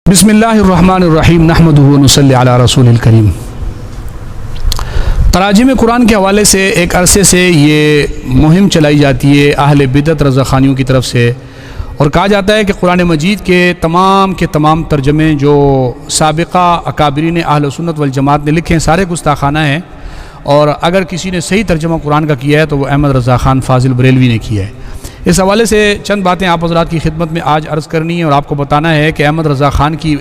بسم اللہ الرحمن الرحیم نحمدہ و نصلی علی رسول الکریم۔ تراجم قرآن کے حوالے سے ایک عرصے سے یہ مہم چلائی جاتی ہے اہل بدعت رضاخانیوں کی طرف سے، اور کہا جاتا ہے کہ قرآن مجید کے تمام ترجمے جو سابقہ اکابرین اہل سنت والجماعت نے لکھے ہیں سارے گستاخانہ ہیں، اور اگر کسی نے صحیح ترجمہ قرآن کا کیا ہے تو وہ احمد رضا خان فاضل بریلوی نے کیا ہے۔ اس حوالے سے چند باتیں آپ حضرات کی خدمت میں آج عرض کرنی ہے اور آپ کو بتانا ہے کہ احمد رضا خان کی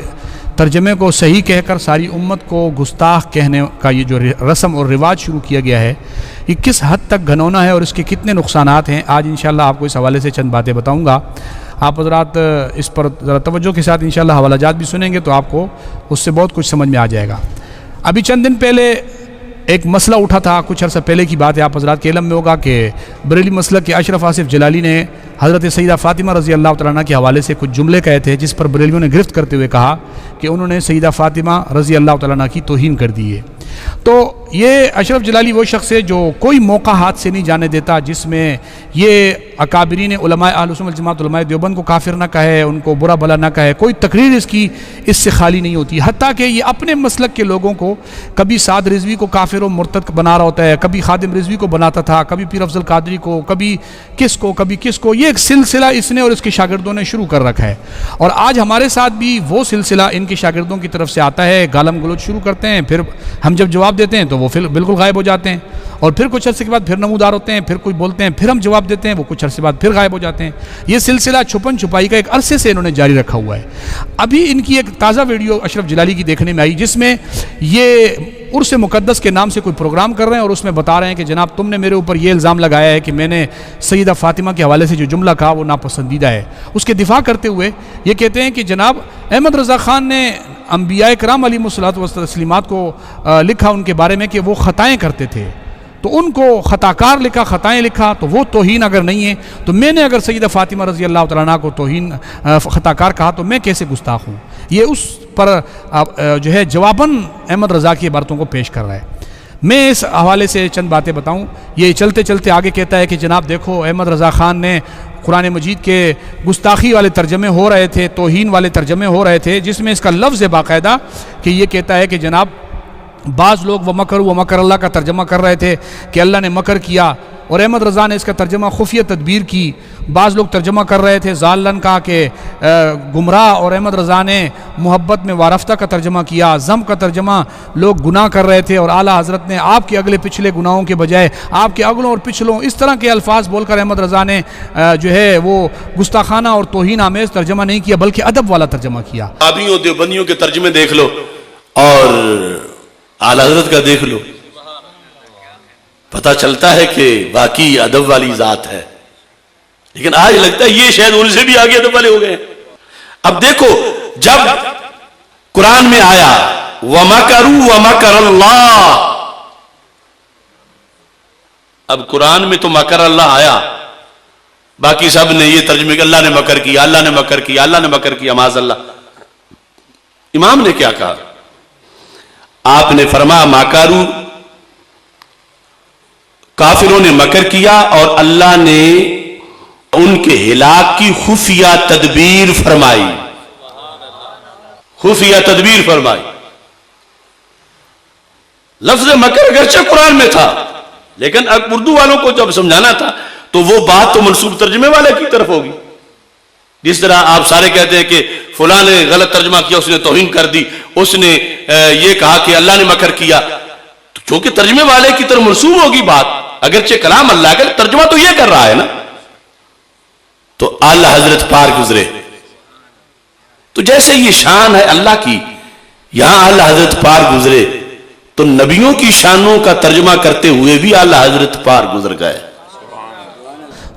ترجمے کو صحیح کہہ کر ساری امت کو گستاخ کہنے کا یہ جو رسم اور رواج شروع کیا گیا ہے یہ کس حد تک گھنونا ہے اور اس کے کتنے نقصانات ہیں، آج انشاءاللہ آپ کو اس حوالے سے چند باتیں بتاؤں گا۔ آپ حضرات اس پر ذرا توجہ کے ساتھ انشاءاللہ حوالہ جات بھی سنیں گے تو آپ کو اس سے بہت کچھ سمجھ میں آ جائے گا۔ ابھی چند دن پہلے ایک مسئلہ اٹھا تھا، کچھ عرصہ پہلے کی بات ہے، آپ حضرات کے علم میں ہوگا کہ بریلی مسلک کے اشرف آصف جلالی نے حضرت سیدہ فاطمہ رضی اللہ تعالیٰ عنہ کے حوالے سے کچھ جملے کہے تھے، جس پر بریلیوں نے گرفت کرتے ہوئے کہا کہ انہوں نے سیدہ فاطمہ رضی اللہ تعالیٰ عنہ کی توہین کر دی ہے۔ تو یہ اشرف جلالی وہ شخص ہے جو کوئی موقع ہاتھ سے نہیں جانے دیتا جس میں یہ اکابرین علماء اہل سنت والجماعت علماء دیوبند کو کافر نہ کہے، ان کو برا بھلا نہ کہے، کوئی تقریر اس سے خالی نہیں ہوتی، حتیٰ کہ یہ اپنے مسلک کے لوگوں کو کبھی سعد رضوی کو کافر و مرتد بنا رہا ہوتا ہے، کبھی خادم رضوی کو بناتا تھا، کبھی پیر افضل قادری کو، کبھی کس کو، یہ ایک سلسلہ اس نے اور اس کے شاگردوں نے شروع کر رکھا ہے، اور آج ہمارے ساتھ بھی وہ سلسلہ ان کے شاگردوں کی طرف سے آتا ہے۔ گالم گلوچ شروع کرتے ہیں، پھر ہم جب جواب دیتے ہیں تو وہ بالکل غائب ہو جاتے ہیں، اور پھر کچھ عرصے کے بعد پھر نمودار ہوتے ہیں، پھر کوئی بولتے ہیں، پھر ہم جواب دیتے ہیں، وہ کچھ عرصے بعد پھر غائب ہو جاتے ہیں۔ یہ سلسلہ چھپن چھپائی کا ایک عرصے سے انہوں نے جاری رکھا ہوا ہے۔ ابھی ان کی ایک تازہ ویڈیو اشرف جلالی کی دیکھنے میں آئی جس میں یہ عرس مقدس کے نام سے کوئی پروگرام کر رہے ہیں، اور اس میں بتا رہے ہیں کہ جناب تم نے میرے اوپر یہ الزام لگایا ہے کہ میں نے سیدہ فاطمہ کے حوالے سے جو جملہ کہا وہ ناپسندیدہ ہے۔ اس کے دفاع کرتے ہوئے یہ کہتے ہیں کہ جناب احمد رضا خان نے انبیاء کرام علیہم الصلوۃ والتسلیمات کو لکھا ان کے بارے میں کہ وہ خطائیں کرتے تھے، تو ان کو خطاکار لکھا، خطائیں لکھا، تو وہ توہین اگر نہیں ہے تو میں نے اگر سیدہ فاطمہ رضی اللہ تعالیٰ عنہ کو توہین خطاکار کہا تو میں کیسے گستاخ ہوں؟ یہ اس پر جو ہے جواباً احمد رضا کی عبارتوں کو پیش کر رہا ہے۔ میں اس حوالے سے چند باتیں بتاؤں۔ یہ چلتے چلتے آگے کہتا ہے کہ جناب دیکھو احمد رضا خان نے قرآن مجید کے گستاخی والے ترجمے ہو رہے تھے، توہین والے ترجمے ہو رہے تھے، جس میں اس کا لفظ ہے باقاعدہ کہ یہ کہتا ہے کہ جناب بعض لوگ وَمَكَرُوا وَمَكَرَ اللَّهُ کا ترجمہ کر رہے تھے کہ اللہ نے مکر کیا، اور احمد رضا نے اس کا ترجمہ خفیہ تدبیر کی۔ بعض لوگ ترجمہ کر رہے تھے ضالن کا کہ گمراہ، اور احمد رضا نے محبت میں وارفتہ کا ترجمہ کیا۔ ضم کا ترجمہ لوگ گناہ کر رہے تھے، اور اعلیٰ حضرت نے آپ کے اگلے پچھلے گناہوں کے بجائے آپ کے اگلوں اور پچھلوں اس طرح کے الفاظ بول کر احمد رضا نے جو ہے وہ گستاخانہ اور توہین آمیز ترجمہ نہیں کیا بلکہ ادب والا ترجمہ کیا۔ آبیوں دیوبندیوں کے ترجمے دیکھ لو اور اعلیٰ حضرت کا دیکھ لو، پتہ چلتا ہے کہ واقعی ادب والی ذات ہے، لیکن آج لگتا ہے یہ شاید ان سے بھی آگے ادب والے ہو گئے۔ اب دیکھو جب قرآن میں آیا وَمَكَرُوا وَمَكَرَ اللَّهُ، اب قرآن میں تو مکر اللہ آیا، باقی سب نے یہ ترجمے کہ اللہ نے مکر کیا، اللہ نے مکر کیا، اللہ نے مکر کیا، معاذ اللہ۔ امام نے کیا کہا؟ آپ نے فرمایا ماکارو، کافروں نے مکر کیا اور اللہ نے ان کے ہلاک کی خفیہ تدبیر فرمائی، خفیہ تدبیر فرمائی۔ لفظ مکر اگرچہ قرآن میں تھا، لیکن اب اردو والوں کو جب سمجھانا تھا تو وہ بات تو منسوب ترجمے والے کی طرف ہوگی۔ جس طرح آپ سارے کہتے ہیں کہ فلاں نے غلط ترجمہ کیا، اس نے توہین کر دی، اس نے یہ کہا کہ اللہ نے مکر کیا، تو چونکہ ترجمے والے کی طرف منسوب ہوگی بات، اگرچہ کلام اللہ کا ترجمہ تو یہ کر رہا ہے نا۔ تو اعلیٰ حضرت پار گزرے، تو جیسے یہ شان ہے اللہ کی، یہاں اعلیٰ حضرت پار گزرے تو نبیوں کی شانوں کا ترجمہ کرتے ہوئے بھی اعلیٰ حضرت پار گزر گئے۔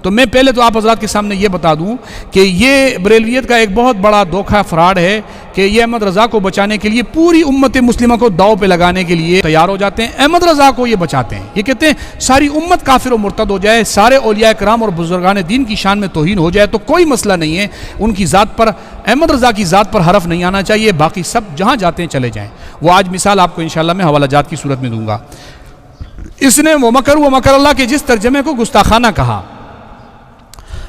تو میں پہلے تو آپ حضرات کے سامنے یہ بتا دوں کہ یہ بریلویت کا ایک بہت بڑا دھوکہ فراڈ ہے کہ یہ احمد رضا کو بچانے کے لیے پوری امت مسلمہ کو داؤ پہ لگانے کے لیے تیار ہو جاتے ہیں۔ احمد رضا کو یہ بچاتے ہیں، یہ کہتے ہیں ساری امت کافر و مرتد ہو جائے، سارے اولیاء کرام اور بزرگان دین کی شان میں توہین ہو جائے تو کوئی مسئلہ نہیں ہے، ان کی ذات پر، احمد رضا کی ذات پر حرف نہیں آنا چاہیے، باقی سب جہاں جاتے ہیں چلے جائیں۔ وہ آج مثال آپ کو انشاءاللہ میں حوالہ جات کی صورت میں دوں گا۔ اس نے وَمَكَرُوا وَمَكَرَ اللَّهُ کے جس ترجمے کو گستاخانہ کہا،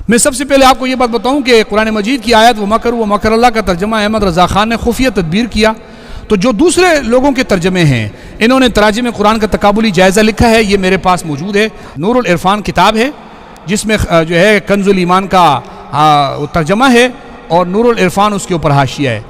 میں سب سے پہلے آپ کو یہ بات بتاؤں کہ قرآن مجید کی آیت و مکر اللہ کا ترجمہ احمد رضا خان نے خفیہ تدبیر کیا، تو جو دوسرے لوگوں کے ترجمے ہیں انہوں نے تراجم قرآن کا تقابلی جائزہ لکھا ہے، یہ میرے پاس موجود ہے، نور العرفان کتاب ہے جس میں جو ہے کنز الایمان کا ترجمہ ہے اور نور العرفان اس کے اوپر حاشیہ ہے۔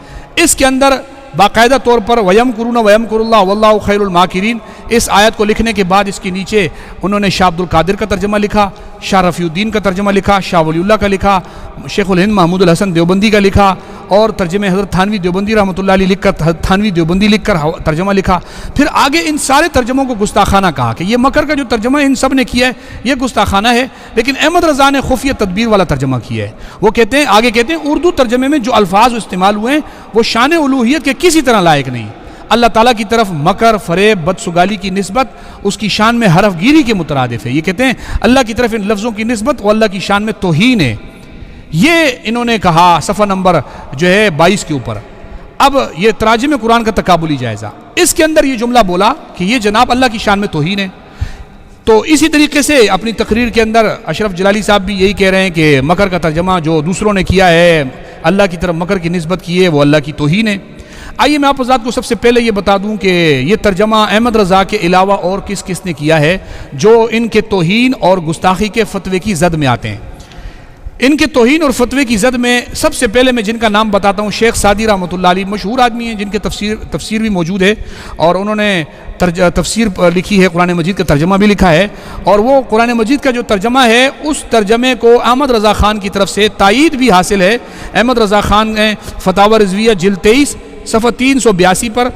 اس کے اندر باقاعدہ طور پر وَيَمْكُرُونَ وَيَمْكُرُ اللَّهُ وَاللَّهُ خَيْرُ الْمَاكِرِينَ اس آیت کو لکھنے کے بعد اس کے نیچے انہوں نے شاہ عبد القادر کا ترجمہ لکھا، شاہ رفیع الدین کا ترجمہ لکھا، شاہ ولی اللہ کا لکھا، شیخ الہند محمود الحسن دیوبندی کا لکھا، اور ترجمہ حضرت تھانوی دیوبندی رحمۃ اللہ علیہ لکھ کر تھانوی دیوبندی لکھ کر ترجمہ لکھا۔ پھر آگے ان سارے ترجموں کو گستاخانہ کہا کہ یہ مکر کا جو ترجمہ ان سب نے کیا ہے یہ گستاخانہ ہے، لیکن احمد رضا نے خفیہ تدبیر والا ترجمہ کیا ہے۔ وہ کہتے ہیں آگے کہتے ہیں اردو ترجمے میں جو الفاظ استعمال ہوئے ہیں وہ شان الوہیت کے کسی طرح لائق نہیں۔ اللہ تعالیٰ کی طرف مکر، فریب، بدسگالی کی نسبت اس کی شان میں حرف گیری کے مترادف ہے۔ یہ کہتے ہیں اللہ کی طرف ان لفظوں کی نسبت وہ اللہ کی شان میں توہین ہے۔ یہ انہوں نے کہا صفحہ نمبر جو ہے 22 کے اوپر۔ اب یہ تراجم قرآن کا تقابلی جائزہ، اس کے اندر یہ جملہ بولا کہ یہ جناب اللہ کی شان میں توہین ہے۔ تو اسی طریقے سے اپنی تقریر کے اندر اشرف جلالی صاحب بھی یہی کہہ رہے ہیں کہ مکر کا ترجمہ جو دوسروں نے کیا ہے اللہ کی طرف مکر کی نسبت کی ہے وہ اللہ کی توہین ہے۔ آئیے میں آپ حضرات کو سب سے پہلے یہ بتا دوں کہ یہ ترجمہ احمد رضا کے علاوہ اور کس کس نے کیا ہے جو ان کے توہین اور گستاخی کے فتوے کی زد میں آتے ہیں۔ ان کے توہین اور فتوے کی زد میں سب سے پہلے میں جن کا نام بتاتا ہوں، شیخ سعدی رحمۃ اللہ علیہ، مشہور آدمی ہیں جن کے تفسیر بھی موجود ہے، اور انہوں نے تفسیر لکھی ہے، قرآن مجید کا ترجمہ بھی لکھا ہے، اور وہ قرآن مجید کا جو ترجمہ ہے اس ترجمے کو احمد رضا خان کی طرف سے تائید بھی حاصل ہے۔ احمد رضا خان نے فتاوی رضویہ جلد 23 صفحہ 382 پر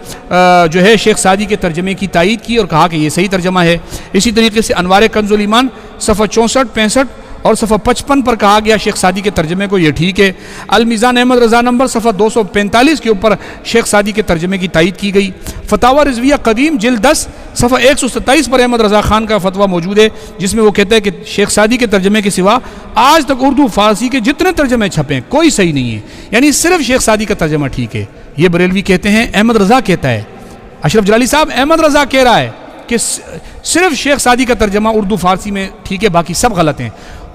جو ہے شیخ سعدی کے ترجمے کی تائید کی اور کہا کہ یہ صحیح ترجمہ ہے۔ اسی طریقے سے انوار کنز الایمان صفحہ 64، 65 اور صفحہ 55 پر کہا گیا شیخ سعدی کے ترجمے کو یہ ٹھیک ہے۔ المیزان احمد رضا نمبر صفحہ 245 کے اوپر شیخ سعدی کے ترجمے کی تائید کی گئی۔ فتاوی رضویہ قدیم جلد 10 صفحہ 127 پر احمد رضا خان کا فتویٰ موجود ہے جس میں وہ کہتا ہے کہ شیخ سعدی کے ترجمے کے سوا آج تک اردو فارسی کے جتنے ترجمے چھپے کوئی صحیح نہیں ہے، یعنی صرف شیخ سعدی کا ترجمہ ٹھیک ہے۔ یہ بریلوی کہتے ہیں، احمد رضا کہتا ہے، اشرف جلالی صاحب احمد رضا کہہ رہا ہے کہ صرف شیخ سعدی کا ترجمہ اردو فارسی میں ٹھیک ہے، باقی سب غلط ہیں۔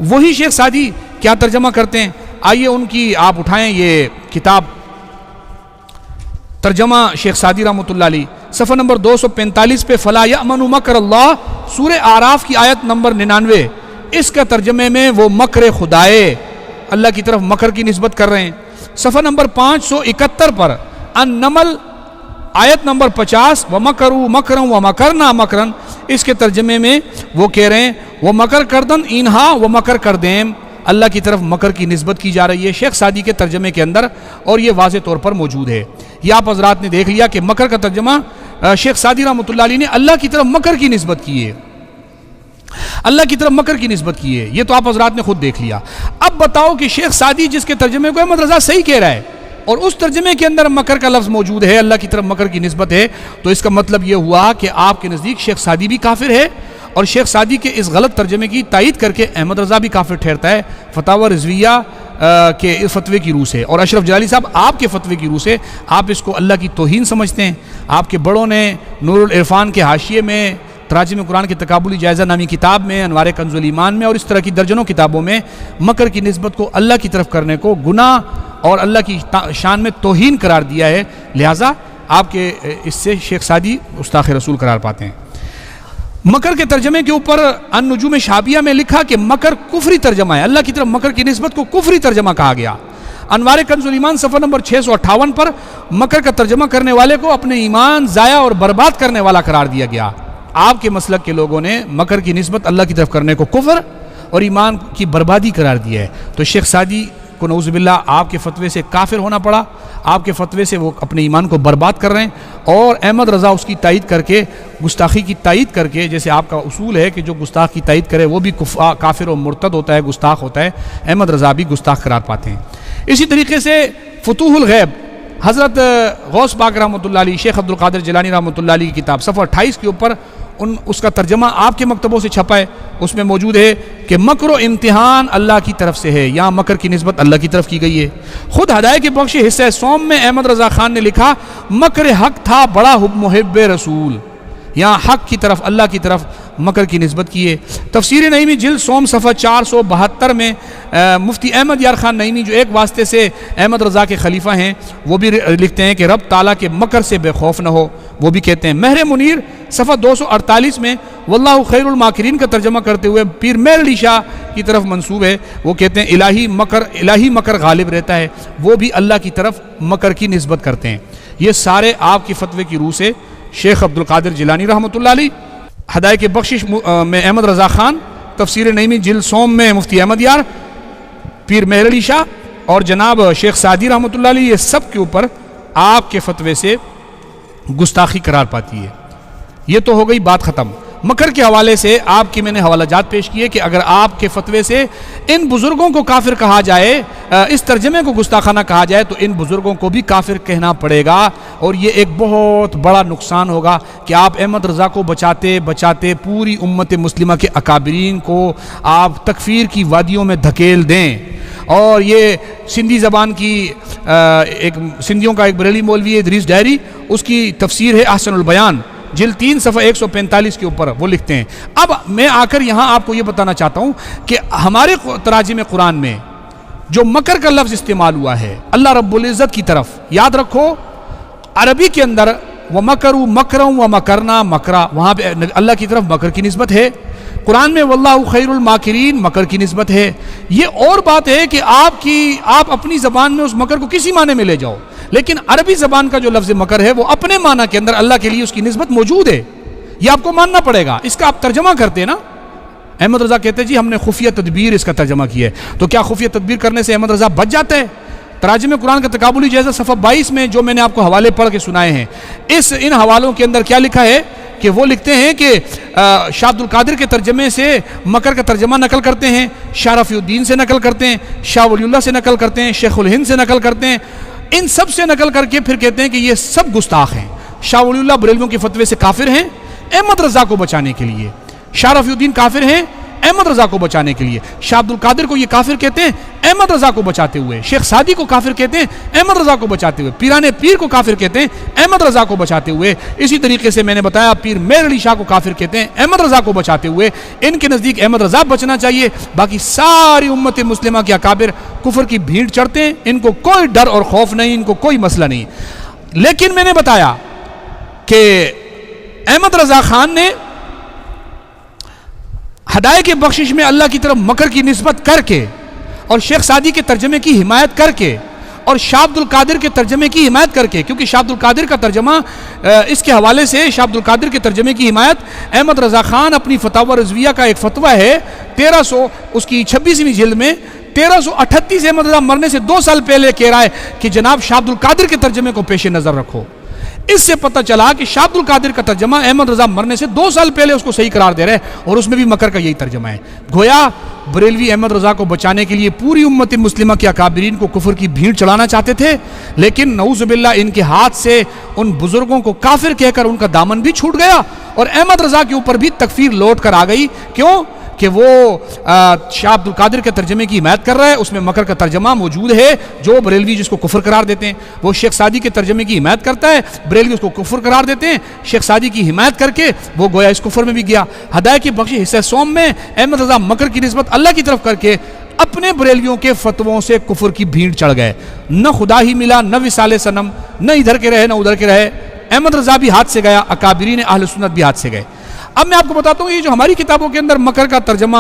وہی شیخ سعدی کیا ترجمہ کرتے ہیں؟ آئیے ان کی آپ اٹھائیں یہ کتاب ترجمہ شیخ سعدی رحمۃ اللہ علیہ، صفحہ نمبر 245 پہ فلا یأمن مکر اللہ، سورہ اعراف کی آیت نمبر 99، اس کا ترجمے میں وہ مکر خدائے اللہ کی طرف مکر کی نسبت کر رہے ہیں۔ صفحہ نمبر 571 پر النمل آیت نمبر 50 وَمَكَرُوا مَكْرًا وَمَكَرْنَا مَكْرًا، اس کے ترجمے میں وہ کہہ رہے ہیں وہ مکر کردن اینہا وہ مکر کردیم، اللہ کی طرف مکر کی نسبت کی جا رہی ہے شیخ سعدی کے ترجمے کے اندر، اور یہ واضح طور پر موجود ہے۔ یہ آپ حضرات نے دیکھ لیا کہ مکر کا ترجمہ شیخ سعدی رحمۃ اللہ علیہ نے اللہ کی طرف مکر کی نسبت کی ہے، اللہ کی طرف مکر کی نسبت کی ہے، یہ تو آپ حضرات نے خود دیکھ لیا۔ اب بتاؤ کہ شیخ سعدی جس کے ترجمے کو احمد رضا صحیح کہہ رہا ہے اور اس ترجمے کے اندر مکر کا لفظ موجود ہے، اللہ کی طرف مکر کی نسبت ہے، تو اس کا مطلب یہ ہوا کہ آپ کے نزدیک شیخ سعدی بھی کافر ہے، اور شیخ سعدی کے اس غلط ترجمے کی تائید کر کے احمد رضا بھی کافر ٹھہرتا ہے فتاوی رضویہ کے فتوے کی روح سے۔ اور اشرف جلالی صاحب آپ کے فتوے کی روح سے آپ اس کو اللہ کی توہین سمجھتے ہیں۔ آپ کے بڑوں نے نور العرفان کے حاشیے میں، تراجم قرآن کے تقابلی جائزہ نامی کتاب میں، انوار کنز الایمان میں اور اس طرح کی درجنوں کتابوں میں مکر کی نسبت کو اللہ کی طرف کرنے کو گناہ اور اللہ کی شان میں توہین قرار دیا ہے، لہٰذا آپ کے اس سے شیخ سعدی گستاخ رسول قرار پاتے ہیں۔ مکر کے ترجمے کے اوپر النجوم شابیہ میں لکھا کہ مکر کفری ترجمہ ہے، اللہ کی طرف مکر کی نسبت کو کفری ترجمہ کہا گیا۔ انوار کنز الایمان صفحہ نمبر 658 پر مکر کا ترجمہ کرنے والے کو اپنے ایمان ضائع اور برباد کرنے والا قرار دیا گیا۔ آپ کے مسلک کے لوگوں نے مکر کی نسبت اللہ کی طرف کرنے کو کفر اور ایمان کی بربادی قرار دیا ہے، تو شیخ سعدی کو نعوذ باللہ آپ کے فتوے سے کافر ہونا پڑا، آپ کے فتوے سے وہ اپنے ایمان کو برباد کر رہے ہیں، اور احمد رضا اس کی تائید کر کے، گستاخی کی تائید کر کے، جیسے آپ کا اصول ہے کہ جو گستاخ کی تائید کرے وہ بھی کافر و مرتد ہوتا ہے، گستاخ ہوتا ہے، احمد رضا بھی گستاخ قرار پاتے ہیں۔ اسی طریقے سے فتوح الغیب حضرت غوث پاک رحمۃ اللہ علیہ، شیخ عبد القادر جیلانی رحمۃ اللہ علیہ کی کتاب صفحہ 28 کے اوپر اس کا ترجمہ آپ کے مکتبوں سے چھپا ہے، اس میں موجود ہے کہ مکر و امتحان اللہ کی طرف سے ہے، یہاں مکر کی نسبت اللہ کی طرف کی گئی ہے۔ خود ہدایت کے بخش حصہ سوم میں احمد رضا خان نے لکھا مکر حق تھا بڑا محب رسول، یہاں حق کی طرف اللہ کی طرف مکر کی نسبت کی ہے۔ تفسیر نعیمی جلد سوم صفحہ 472 میں مفتی احمد یار خان نعیمی جو ایک واسطے سے احمد رضا کے خلیفہ ہیں وہ بھی لکھتے ہیں کہ رب تعالیٰ کے مکر سے بے خوف نہ ہو، وہ بھی کہتے ہیں۔ مہر منیر صفحہ 248 میں واللہ خیر الماکرین کا ترجمہ کرتے ہوئے پیر مہر علی شاہ کی طرف منسوب ہے، وہ کہتے ہیں الہی مکر غالب رہتا ہے، وہ بھی اللہ کی طرف مکر کی نسبت کرتے ہیں۔ یہ سارے آپ کی فتوے کی روح سے شیخ عبد القادر جیلانی رحمۃ اللہ علیہ، ہدایت بخشش میں احمد رضا خان، تفسیر نعیمی جلد سوم میں مفتی احمد یار، پیر مہر علی شاہ اور جناب شیخ سعدی رحمۃ اللہ علیہ، یہ سب کے اوپر آپ کے فتوے سے گستاخی قرار پاتی ہے۔ یہ تو ہو گئی بات ختم۔ مکر کے حوالے سے آپ کی میں نے حوالہ جات پیش کیے کہ اگر آپ کے فتوے سے ان بزرگوں کو کافر کہا جائے، اس ترجمے کو گستاخانہ کہا جائے، تو ان بزرگوں کو بھی کافر کہنا پڑے گا، اور یہ ایک بہت بڑا نقصان ہوگا کہ آپ احمد رضا کو بچاتے بچاتے پوری امت مسلمہ کے اکابرین کو آپ تکفیر کی وادیوں میں دھکیل دیں۔ اور یہ سندھی زبان کی سندھیوں کا ایک بریلی مولوی ہے ادریس ڈائری، اس کی تفسیر ہے احسن البیان جلد 3 صفحہ 145 کے اوپر، وہ لکھتے ہیں۔ اب میں آ کر یہاں آپ کو یہ بتانا چاہتا ہوں کہ ہمارے تراجم قرآن میں جو مکر کا لفظ استعمال ہوا ہے اللہ رب العزت کی طرف، یاد رکھو عربی کے اندر وَمَكَرُوا مَكْرًا وَمَكَرْنَا مَكْرًا، وہاں پہ اللہ کی طرف مکر کی نسبت ہے۔ قرآن میں واللہ خیر الماکرین مکر کی نسبت ہے۔ یہ اور بات ہے کہ آپ اپنی زبان میں اس مکر کو کسی معنی میں لے جاؤ، لیکن عربی زبان کا جو لفظ مکر ہے وہ اپنے معنی کے اندر اللہ کے لیے اس کی نسبت موجود ہے، یہ آپ کو ماننا پڑے گا۔ اس کا آپ ترجمہ کرتے ہیں نا، احمد رضا کہتے ہیں جی ہم نے خفیہ تدبیر اس کا ترجمہ کیا ہے، تو کیا خفیہ تدبیر کرنے سے احمد رضا بچ جاتا ہے؟ تراجم قرآن کا تقابلی جائزہ صفحہ 22 میں جو میں نے آپ کو حوالے پڑھ کے سنائے ہیں، ان حوالوں کے اندر کیا لکھا ہے کہ وہ لکھتے ہیں کہ شاہ عبد القادر کے ترجمے سے مکر کا ترجمہ نقل کرتے ہیں، شاہ رفیع الدین سے نقل کرتے ہیں، شاہ ولی اللہ سے نقل کرتے ہیں، شیخ الہند سے نقل کرتے ہیں، ان سب سے نقل کر کے پھر کہتے ہیں کہ یہ سب گستاخ ہیں۔ شاہ ولی اللہ بریلویوں کے فتوے سے کافر ہیں احمد رضا کو بچانے کے لیے، شاہ رفیع الدین کافر ہیں احمد رضا کو بچانے کے لیے، شاہ عبد القادر کو یہ کافر کہتے ہیں احمد رضا کو بچاتے ہوئے، شیخ سعدی کو کافر کہتے ہیں احمد رضا کو بچاتے ہوئے، پیران پیر کو کافر کہتے ہیں احمد رضا کو بچاتے ہوئے، اسی طریقے سے میں نے بتایا پیر مہر علی شاہ کو کافر کہتے ہیں احمد رضا کو بچاتے ہوئے۔ ان کے نزدیک احمد رضا بچنا چاہیے، باقی ساری امت مسلمہ کے اکابر کفر کی بھیڑ چڑھتے ہیں، ان کو کوئی ڈر اور خوف نہیں، ان کو کوئی مسئلہ نہیں۔ لیکن میں نے بتایا کہ احمد رضا خان نے ہدایت کے بخشش میں اللہ کی طرف مکر کی نسبت کر کے اور شیخ سعدی کے ترجمے کی حمایت کر کے اور شاہ عبد القادر کے ترجمے کی حمایت کر کے، کیونکہ شاہ عبد القادر کا ترجمہ اس کے حوالے سے شاہ عبد القادر کے ترجمے کی حمایت احمد رضا خان اپنی فتاوی رضویہ کا ایک فتویٰ ہے 1300 اس کی 26ویں جلد میں 1338 احمد رضا مرنے سے 2 سال پہلے کہہ رہا ہے کہ جناب شاہ عبد القادر کے ترجمے کو پیش نظر رکھو۔ اس سے پتہ چلا کہ شاہ عبد القادر کا ترجمہ احمد رضا مرنے سے 2 سال پہلے اس کو صحیح قرار دے رہے ہیں، اور اس میں بھی مکر کا یہی ترجمہ ہے۔ گویا بریلوی احمد رضا کو بچانے کے لیے پوری امت مسلمہ کے اکابرین کو کفر کی بھیڑ چڑھانا چاہتے تھے، لیکن نعوذ باللہ ان کے ہاتھ سے ان بزرگوں کو کافر کہہ کر ان کا دامن بھی چھوٹ گیا، اور احمد رضا کے اوپر بھی تکفیر لوٹ کر آ گئی۔ کیوں کہ وہ شاہ عبد القادر کے ترجمے کی حمایت کر رہا ہے، اس میں مکر کا ترجمہ موجود ہے جو بریلوی جس کو کفر قرار دیتے ہیں، وہ شیخ سعدی کے ترجمے کی حمایت کرتا ہے، بریلوی اس کو کفر قرار دیتے ہیں، شیخ سعدی کی حمایت کر کے وہ گویا اس کفر میں بھی گیا۔ ہدایت کی بخشش حصہ سوم میں احمد رضا مکر کی نسبت اللہ کی طرف کر کے اپنے بریلویوں کے فتووں سے کفر کی بھیڑ چڑھ گئے، نہ خدا ہی ملا، نہ وصال صنم، نہ ادھر کے رہے نہ ادھر کے رہے، احمد رضا بھی ہاتھ سے گیا، اکابرین اہل سنت بھی ہاتھ سے گئے۔ اب میں آپ کو بتاتا ہوں یہ جو ہماری کتابوں کے اندر مکر کا ترجمہ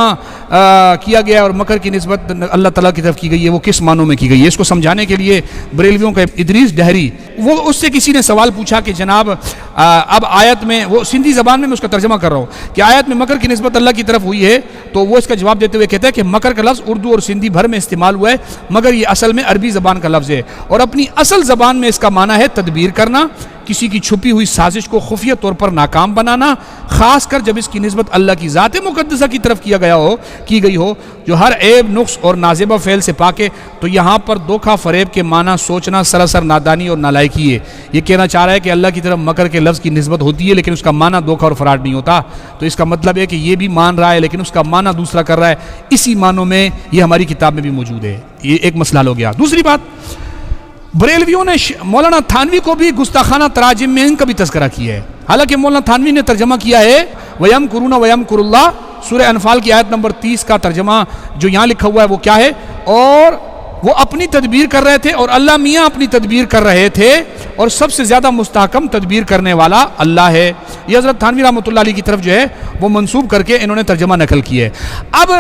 کیا گیا اور مکر کی نسبت اللہ تعالیٰ کی طرف کی گئی ہے، وہ کس معنوں میں کی گئی ہے، اس کو سمجھانے کے لیے بریلویوں کا ادریس ڈہری، وہ اس سے کسی نے سوال پوچھا کہ جناب اب آیت میں، وہ سندھی زبان میں اس کا ترجمہ کر رہا ہوں کہ آیت میں مکر کی نسبت اللہ کی طرف ہوئی ہے، تو وہ اس کا جواب دیتے ہوئے کہتا ہے کہ مکر کا لفظ اردو اور سندھی بھر میں استعمال ہوا ہے، مگر یہ اصل میں عربی زبان کا لفظ ہے، اور اپنی اصل زبان میں اس کا معنی ہے تدبیر کرنا، کسی کی چھپی ہوئی سازش کو خفیہ طور پر ناکام بنانا، خاص کر جب اس کی نسبت اللہ کی ذات مقدسہ کی طرف کی گئی ہو جو ہر عیب نقص اور نازیبہ فعل سے پاک ہے۔ تو یہاں پر دھوکہ فریب کے معنی سوچنا سراسر نادانی اور نالائکی ہے۔ یہ کہنا چاہ رہا ہے کہ اللہ کی طرف مکر کے لفظ کی نسبت ہوتی ہے لیکن اس کا معنی دھوکہ اور فراڈ نہیں ہوتا، تو اس کا مطلب ہے کہ یہ بھی مان رہا ہے لیکن اس کا معنی دوسرا کر رہا ہے، اسی معنوں میں یہ ہماری کتاب میں بھی موجود ہے۔ یہ ایک مسئلہ ہو گیا۔ دوسری بات، بریلویوں نے مولانا تھانوی کو بھی گستاخانہ تراجم میں ان کا بھی تذکرہ کیا ہے۔ حالانکہ مولانا تھانوی نے ترجمہ کیا ہے ویم قرون ویم قراللہ، سورہ انفال کی آیت نمبر 30 کا ترجمہ جو یہاں لکھا ہوا ہے وہ کیا ہے، اور وہ اپنی تدبیر کر رہے تھے اور اللہ میاں اپنی تدبیر کر رہے تھے، اور سب سے زیادہ مستحکم تدبیر کرنے والا اللہ ہے۔ یہ حضرت تھانوی رحمۃ اللہ علیہ کی طرف جو ہے وہ منسوب کر کے انہوں نے ترجمہ نقل کی ہے۔ اب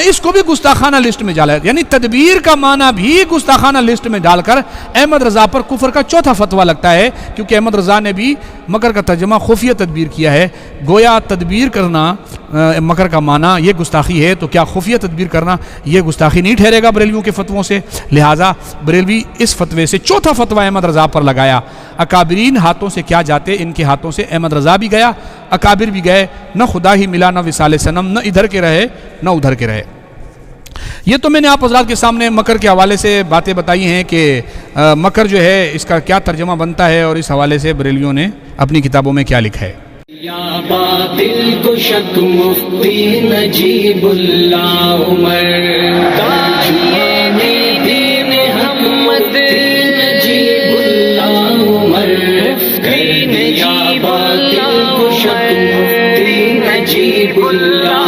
اس کو بھی گستاخانہ لسٹ میں ڈالا ہے، یعنی تدبیر کا معنی بھی گستاخانہ لسٹ میں ڈال کر احمد رضا پر کفر کا چوتھا فتویٰ لگتا ہے، کیونکہ احمد رضا نے بھی مکر کا ترجمہ خفیہ تدبیر کیا ہے۔ گویا تدبیر کرنا مکر کا معنی یہ گستاخی ہے، تو کیا خفیہ تدبیر کرنا یہ گستاخی نہیں ٹھہرے گا بریلویوں کے فتووں سے؟ لہٰذا بریلوی اس فتوے سے چوتھا فتویٰ احمد رضا پر لگایا۔ اکابرین ہاتھوں سے کیا جاتے، ان کے ہاتھوں سے احمد رضا بھی گیا، اکابر بھی گئے، نہ خدا ہی ملا نہ وصال صنم، نہ ادھر کے رہے نہ ادھر کے رہے۔ یہ تو میں نے آپ حضرات کے سامنے مکر کے حوالے سے باتیں بتائی ہیں کہ مکر جو ہے اس کا کیا ترجمہ بنتا ہے، اور اس حوالے سے بریلیوں نے اپنی کتابوں میں کیا لکھا ہے۔ یا باطل کشک مفتی نجیب اللہ عمر، داعین دین حق مفتی نجیب اللہ عمر، یا باطل کشک مفتی نجیب اللہ